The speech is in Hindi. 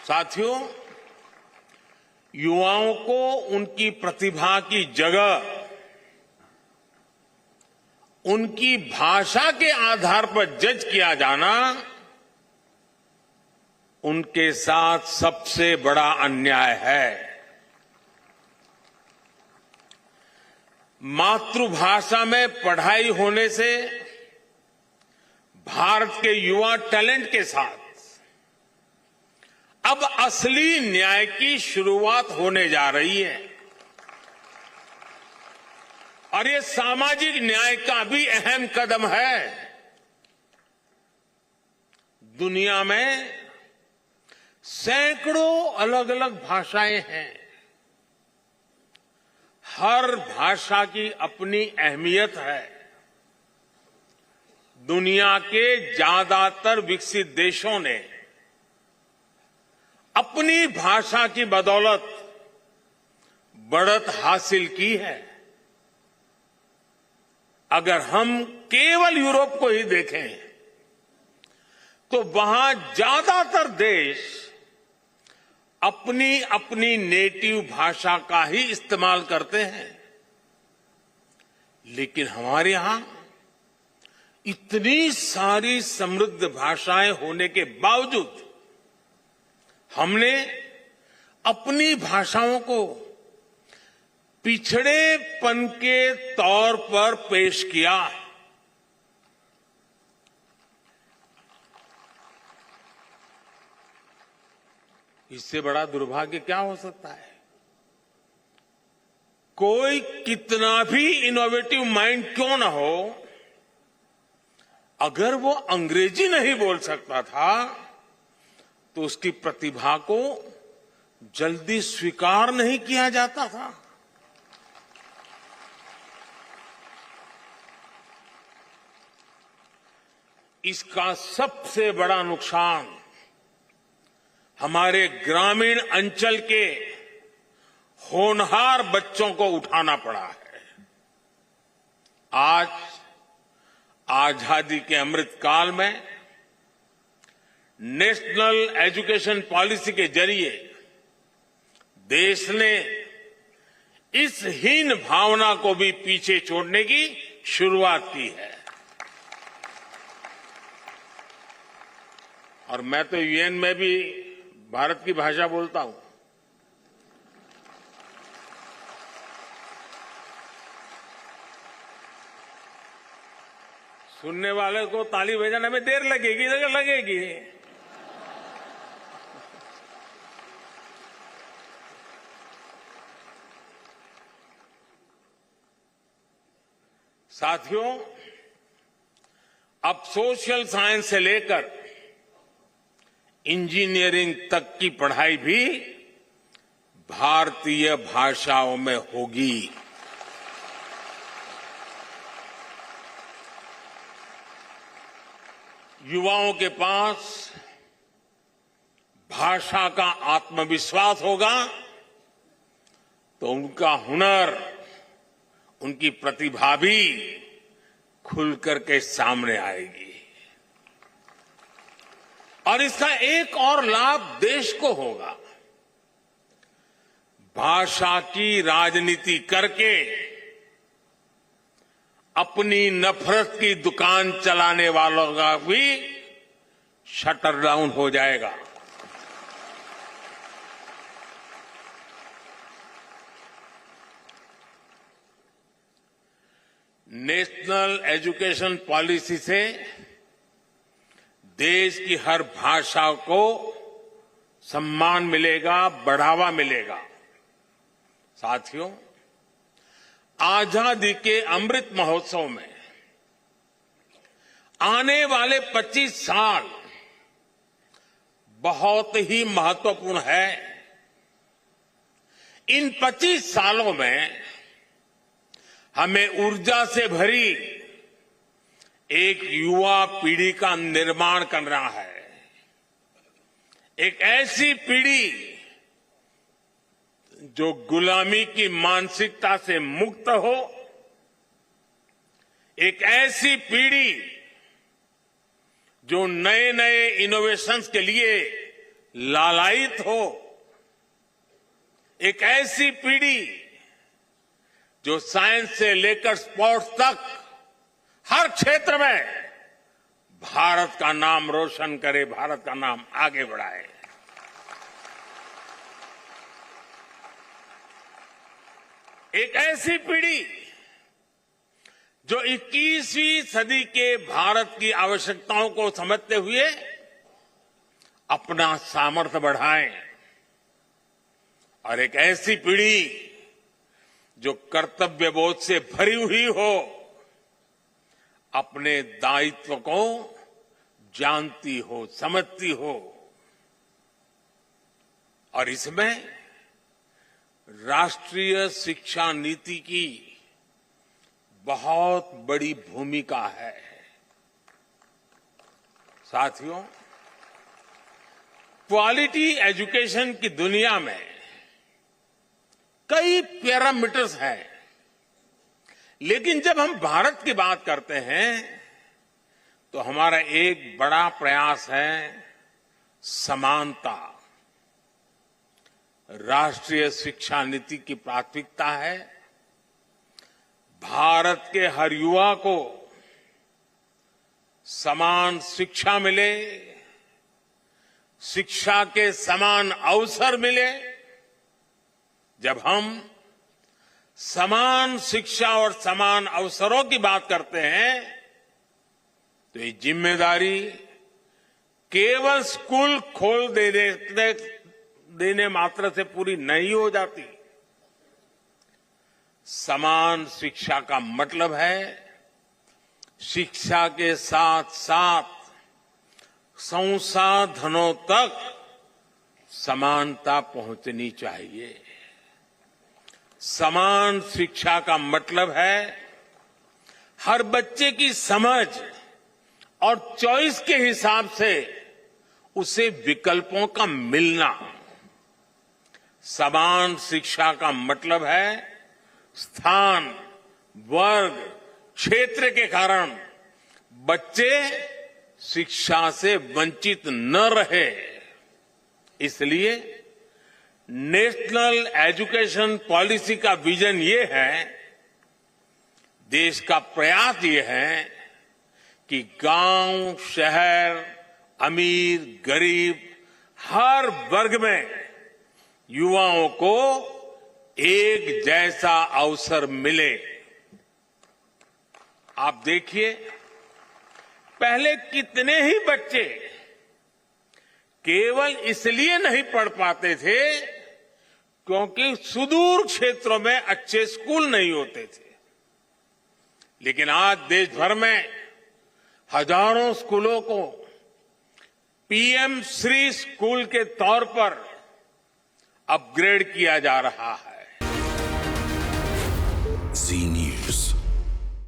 साथियों, युवाओं को उनकी प्रतिभा की जगह उनकी भाषा के आधार पर जज किया जाना उनके साथ सबसे बड़ा अन्याय है। मातृभाषा में पढ़ाई होने से भारत के युवा टैलेंट के साथ अब असली न्याय की शुरुआत होने जा रही है और ये सामाजिक न्याय का भी अहम कदम है। दुनिया में सैकड़ों अलग अलग भाषाएं हैं। हर भाषा की अपनी अहमियत है। दुनिया के ज्यादातर विकसित देशों ने अपनी भाषा की बदौलत बढ़त हासिल की है। अगर हम केवल यूरोप को ही देखें तो वहां ज्यादातर देश अपनी अपनी नेटिव भाषा का ही इस्तेमाल करते हैं, लेकिन हमारे यहां इतनी सारी समृद्ध भाषाएं होने के बावजूद हमने अपनी भाषाओं को पिछड़ेपन के तौर पर पेश किया। इससे बड़ा दुर्भाग्य क्या हो सकता है? कोई कितना भी इनोवेटिव माइंड क्यों ना हो, अगर वो अंग्रेजी नहीं बोल सकता था तो उसकी प्रतिभा को जल्दी स्वीकार नहीं किया जाता था। इसका सबसे बड़ा नुकसान हमारे ग्रामीण अंचल के होनहार बच्चों को उठाना पड़ा है। आज आजादी के अमृत काल में नेशनल एजुकेशन पॉलिसी के जरिए देश ने इस हीन भावना को भी पीछे छोड़ने की शुरुआत की है। और मैं तो यूएन में भी भारत की भाषा बोलता हूं। सुनने वाले को ताली बजाने में देर लगेगी, लगेगी। साथियों, अब सोशल साइंस से लेकर इंजीनियरिंग तक की पढ़ाई भी भारतीय भाषाओं में होगी। युवाओं के पास भाषा का आत्मविश्वास होगा तो उनका हुनर, उनकी प्रतिभा भी खुलकर के सामने आएगी। और इसका एक और लाभ देश को होगा। भाषा की राजनीति करके अपनी नफरत की दुकान चलाने वालों का भी शटर डाउन हो जाएगा। नेशनल एजुकेशन पॉलिसी से देश की हर भाषा को सम्मान मिलेगा, बढ़ावा मिलेगा। साथियों, आजादी के अमृत महोत्सव में आने वाले 25 साल बहुत ही महत्वपूर्ण है। इन 25 सालों में हमें ऊर्जा से भरी एक युवा पीढ़ी का निर्माण करना है। एक ऐसी पीढ़ी जो गुलामी की मानसिकता से मुक्त हो, एक ऐसी पीढ़ी जो नए नए इनोवेशंस के लिए लालायित हो, एक ऐसी पीढ़ी जो साइंस से लेकर स्पोर्ट्स तक हर क्षेत्र में भारत का नाम रोशन करे, भारत का नाम आगे बढ़ाए। एक ऐसी पीढ़ी जो 21वीं सदी के भारत की आवश्यकताओं को समझते हुए अपना सामर्थ्य बढ़ाए, और एक ऐसी पीढ़ी जो कर्तव्य बोध से भरी हुई हो, अपने दायित्व को जानती हो, समझती हो। और इसमें राष्ट्रीय शिक्षा नीति की बहुत बड़ी भूमिका है। साथियों, क्वालिटी एजुकेशन की दुनिया में कई पैरामीटर्स हैं, लेकिन जब हम भारत की बात करते हैं तो हमारा एक बड़ा प्रयास है समानता। राष्ट्रीय शिक्षा नीति की प्राथमिकता है भारत के हर युवा को समान शिक्षा मिले, शिक्षा के समान अवसर मिले। जब हम समान शिक्षा और समान अवसरों की बात करते हैं तो ये जिम्मेदारी केवल स्कूल खोल देने मात्र से पूरी नहीं हो जाती। समान शिक्षा का मतलब है शिक्षा के साथ साथ संसाधनों तक समानता पहुंचनी चाहिए। समान शिक्षा का मतलब है हर बच्चे की समझ और चॉइस के हिसाब से उसे विकल्पों का मिलना। समान शिक्षा का मतलब है स्थान, वर्ग, क्षेत्र के कारण बच्चे शिक्षा से वंचित न रहे। इसलिए नेशनल एजुकेशन पॉलिसी का विजन ये है, देश का प्रयास ये है कि गांव, शहर, अमीर, गरीब, हर वर्ग में युवाओं को एक जैसा अवसर मिले। आप देखिए, पहले कितने ही बच्चे केवल इसलिए नहीं पढ़ पाते थे क्योंकि सुदूर क्षेत्रों में अच्छे स्कूल नहीं होते थे। लेकिन आज देश भर में हजारों स्कूलों को पीएम श्री स्कूल के तौर पर अपग्रेड किया जा रहा है।